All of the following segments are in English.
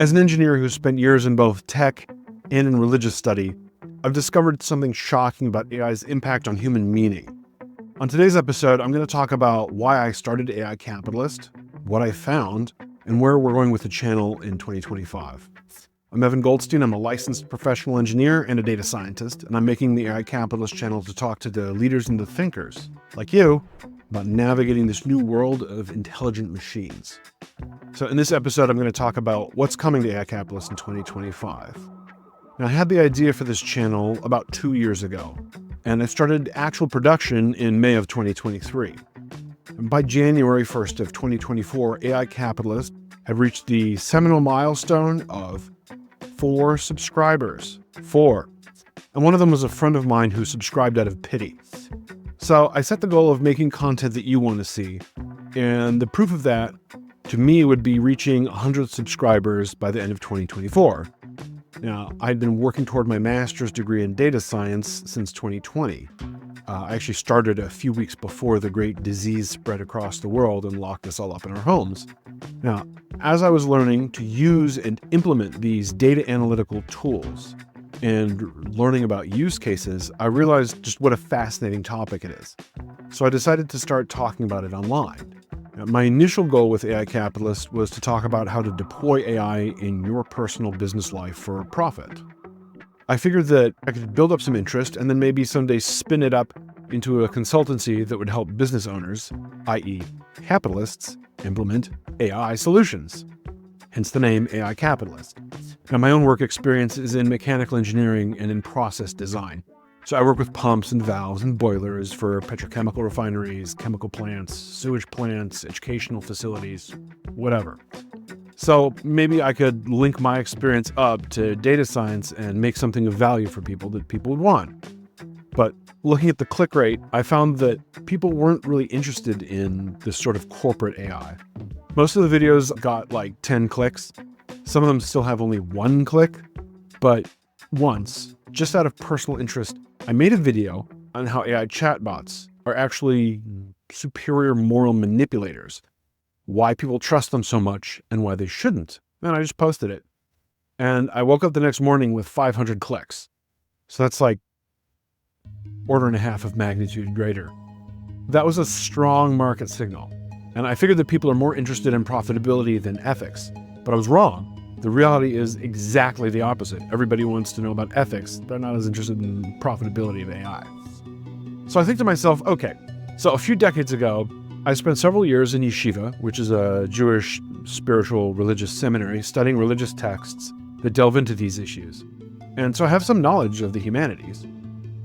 As an engineer who spent years in both tech and in religious study, I've discovered something shocking about AI's impact on human meaning. On today's episode, I'm going to talk about why I started AI Capitalist, what I found, and where we're going with the channel in 2025. I'm Evan Goldstein. I'm a licensed professional engineer and a data scientist, and I'm making the AI Capitalist channel to talk to the leaders and the thinkers, like you, about navigating this new world of intelligent machines. So in this episode, I'm going to talk about what's coming to AI Capitalist in 2025. Now, I had the idea for this channel about 2 years ago, and I started actual production in May of 2023. And by January 1st of 2024, AI Capitalist had reached the seminal milestone of 4 subscribers. 4. And one of them was a friend of mine who subscribed out of pity. So I set the goal of making content that you want to see, and the proof of that, to me, would be reaching 100 subscribers by the end of 2024. Now, I'd been working toward my master's degree in data science since 2020. I actually started a few weeks before the great disease spread across the world and locked us all up in our homes. Now, as I was learning to use and implement these data analytical tools and learning about use cases, I realized just what a fascinating topic it is. So I decided to start talking about it online. Now, my initial goal with AI Capitalist was to talk about how to deploy AI in your personal business life for profit. I figured that I could build up some interest and then maybe someday spin it up into a consultancy that would help business owners, i.e. capitalists, implement AI solutions. Hence the name AI Capitalist. Now, my own work experience is in mechanical engineering and in process design. So I work with pumps and valves and boilers for petrochemical refineries, chemical plants, sewage plants, educational facilities, whatever. So maybe I could link my experience up to data science and make something of value for people that people would want. But looking at the click rate, I found that people weren't really interested in this sort of corporate AI. Most of the videos got like 10 clicks. Some of them still have only 1 click. But once, just out of personal interest, I made a video on how AI chatbots are actually superior moral manipulators, why people trust them so much and why they shouldn't. And I just posted it. And I woke up the next morning with 500 clicks. So that's like order and a half of magnitude greater. That was a strong market signal. And I figured that people are more interested in profitability than ethics. But I was wrong. The reality is exactly the opposite. Everybody wants to know about ethics. They're not as interested in profitability of AI. So I think to myself, okay, so a few decades ago, I spent several years in yeshiva, which is a Jewish spiritual religious seminary, studying religious texts that delve into these issues. And so I have some knowledge of the humanities.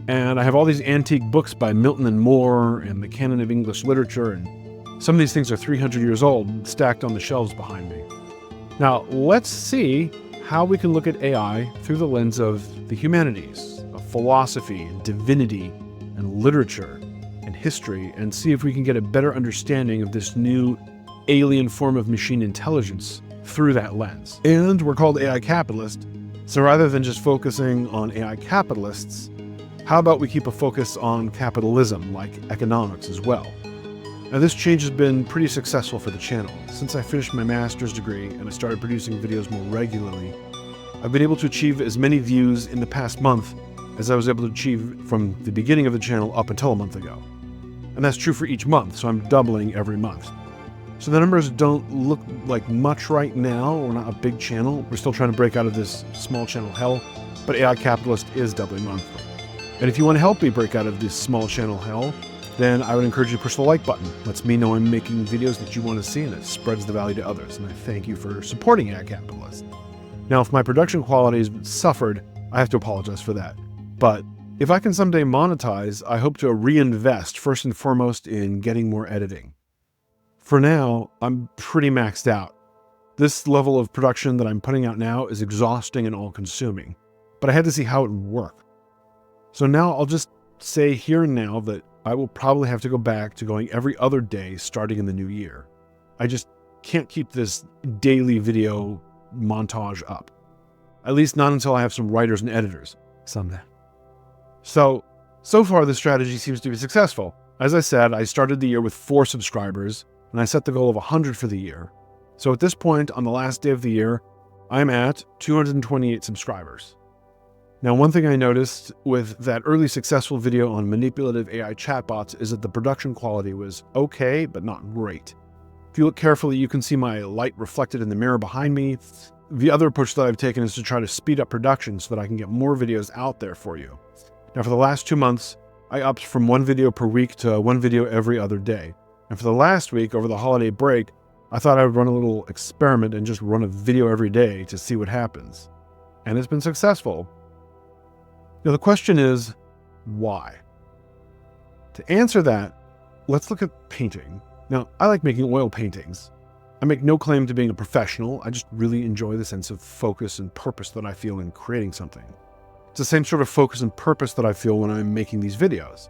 And I have all these antique books by Milton and Moore and the canon of English literature, and some of these things are 300 years old, stacked on the shelves behind me. Now, let's see how we can look at AI through the lens of the humanities, of philosophy, and divinity, and literature, and history, and see if we can get a better understanding of this new alien form of machine intelligence through that lens. And we're called AI Capitalist, so rather than just focusing on AI capitalists, how about we keep a focus on capitalism, like economics as well? Now, this change has been pretty successful for the channel. Since I finished my master's degree and I started producing videos more regularly, I've been able to achieve as many views in the past month as I was able to achieve from the beginning of the channel up until a month ago. And that's true for each month, so I'm doubling every month. So the numbers don't look like much right now. We're not a big channel. We're still trying to break out of this small channel hell, but AI Capitalist is doubling monthly. And if you want to help me break out of this small channel hell, then I would encourage you to push the like button. Lets me know I'm making videos that you want to see, and it spreads the value to others. And I thank you for supporting AI Capitalist. Now, if my production quality has suffered, I have to apologize for that. But if I can someday monetize, I hope to reinvest first and foremost in getting more editing. For now, I'm pretty maxed out. This level of production that I'm putting out now is exhausting and all-consuming, but I had to see how it would work. So now I'll just say here and now that I will probably have to go back to going every other day starting in the new year. I just can't keep this daily video montage up. At least not until I have some writers and editors someday. So far this strategy seems to be successful. As I said, I started the year with 4 subscribers, and I set the goal of 100 for the year. So at this point, on the last day of the year, I'm at 228 subscribers. Now, one thing I noticed with that early successful video on manipulative AI chatbots is that the production quality was okay, but not great. If you look carefully, you can see my light reflected in the mirror behind me. The other approach that I've taken is to try to speed up production so that I can get more videos out there for you. Now, for the last 2 months, I upped from 1 video per week to 1 video every other day. And for the last week, over the holiday break, I thought I would run a little experiment and just run a video every day to see what happens. And it's been successful. Now, the question is, why? To answer that, let's look at painting. Now, I like making oil paintings. I make no claim to being a professional. I just really enjoy the sense of focus and purpose that I feel in creating something. It's the same sort of focus and purpose that I feel when I'm making these videos.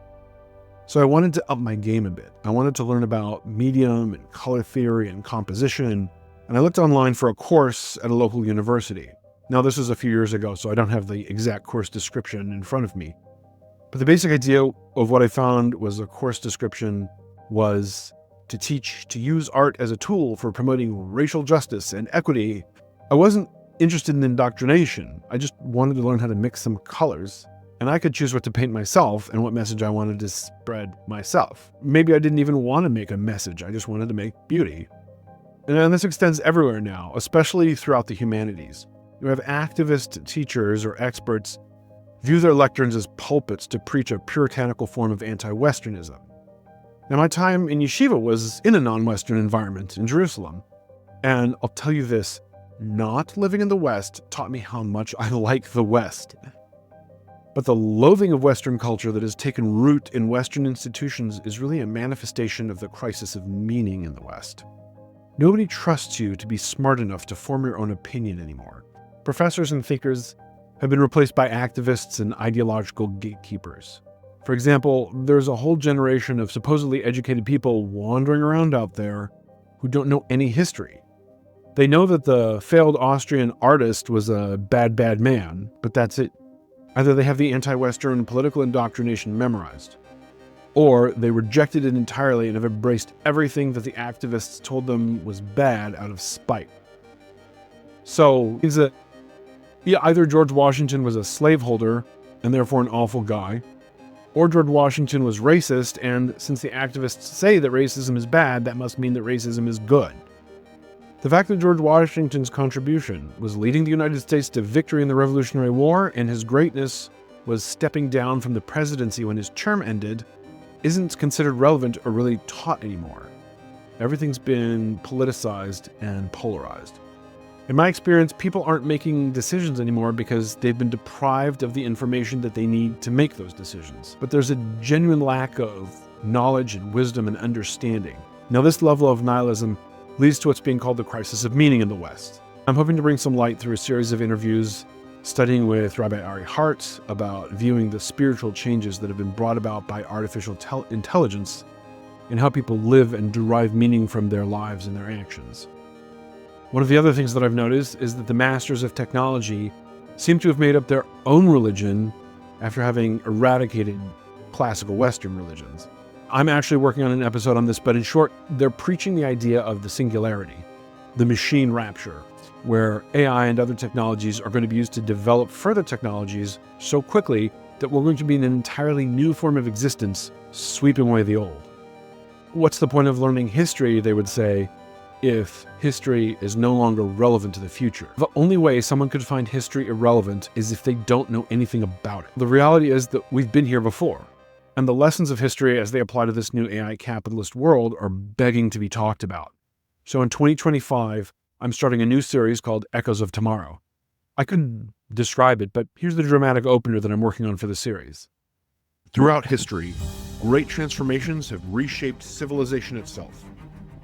So I wanted to up my game a bit. I wanted to learn about medium and color theory and composition, and I looked online for a course at a local university. Now, this was a few years ago, so I don't have the exact course description in front of me. But the basic idea of what I found was the course description was to teach to use art as a tool for promoting racial justice and equity. I wasn't interested in indoctrination. I just wanted to learn how to mix some colors, and I could choose what to paint myself and what message I wanted to spread myself. Maybe I didn't even want to make a message. I just wanted to make beauty. And this extends everywhere now, especially throughout the humanities. You have activist teachers or experts view their lecterns as pulpits to preach a puritanical form of anti-Westernism. Now, my time in yeshiva was in a non-Western environment in Jerusalem. And I'll tell you this, not living in the West taught me how much I like the West. But the loathing of Western culture that has taken root in Western institutions is really a manifestation of the crisis of meaning in the West. Nobody trusts you to be smart enough to form your own opinion anymore. Professors and thinkers have been replaced by activists and ideological gatekeepers. For example, there's a whole generation of supposedly educated people wandering around out there who don't know any history. They know that the failed Austrian artist was a bad man, but that's it. Either they have the anti-Western political indoctrination memorized, or they rejected it entirely and have embraced everything that the activists told them was bad out of spite. So, is it either George Washington was a slaveholder and therefore an awful guy, or George Washington was racist, and since the activists say that racism is bad, that must mean that racism is good. The fact that George Washington's contribution was leading the United States to victory in the Revolutionary War and his greatness was stepping down from the presidency when his term ended isn't considered relevant or really taught anymore. Everything's been politicized and polarized. In my experience, people aren't making decisions anymore because they've been deprived of the information that they need to make those decisions. But there's a genuine lack of knowledge and wisdom and understanding. Now, this level of nihilism leads to what's being called the crisis of meaning in the West. I'm hoping to bring some light through a series of interviews studying with Rabbi Ari Hart about viewing the spiritual changes that have been brought about by artificial intelligence and how people live and derive meaning from their lives and their actions. One of the other things that I've noticed is that the masters of technology seem to have made up their own religion after having eradicated classical Western religions. I'm actually working on an episode on this, but in short, they're preaching the idea of the singularity, the machine rapture, where AI and other technologies are going to be used to develop further technologies so quickly that we're going to be in an entirely new form of existence, sweeping away the old. What's the point of learning history, they would say, if history is no longer relevant to the future? The only way someone could find history irrelevant is if they don't know anything about it. The reality is that we've been here before, and the lessons of history as they apply to this new AI capitalist world are begging to be talked about. So in 2025, I'm starting a new series called Echoes of Tomorrow. I couldn't describe it, but here's the dramatic opener that I'm working on for the series. Throughout history, great transformations have reshaped civilization itself.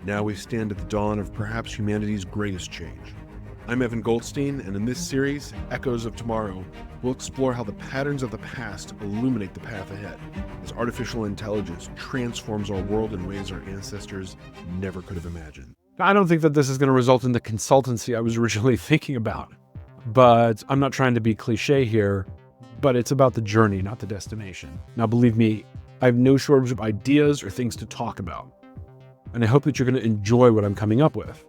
Now we stand at the dawn of perhaps humanity's greatest change. I'm Evan Goldstein, and in this series, Echoes of Tomorrow, we'll explore how the patterns of the past illuminate the path ahead, as artificial intelligence transforms our world in ways our ancestors never could have imagined. I don't think that this is going to result in the consultancy I was originally thinking about, but I'm not trying to be cliche here, but it's about the journey, not the destination. Now, believe me, I have no shortage of ideas or things to talk about, and I hope that you're going to enjoy what I'm coming up with.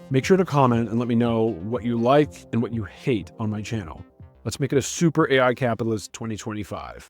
Make sure to comment and let me know what you like and what you hate on my channel. Let's make it a super AI capitalist 2025.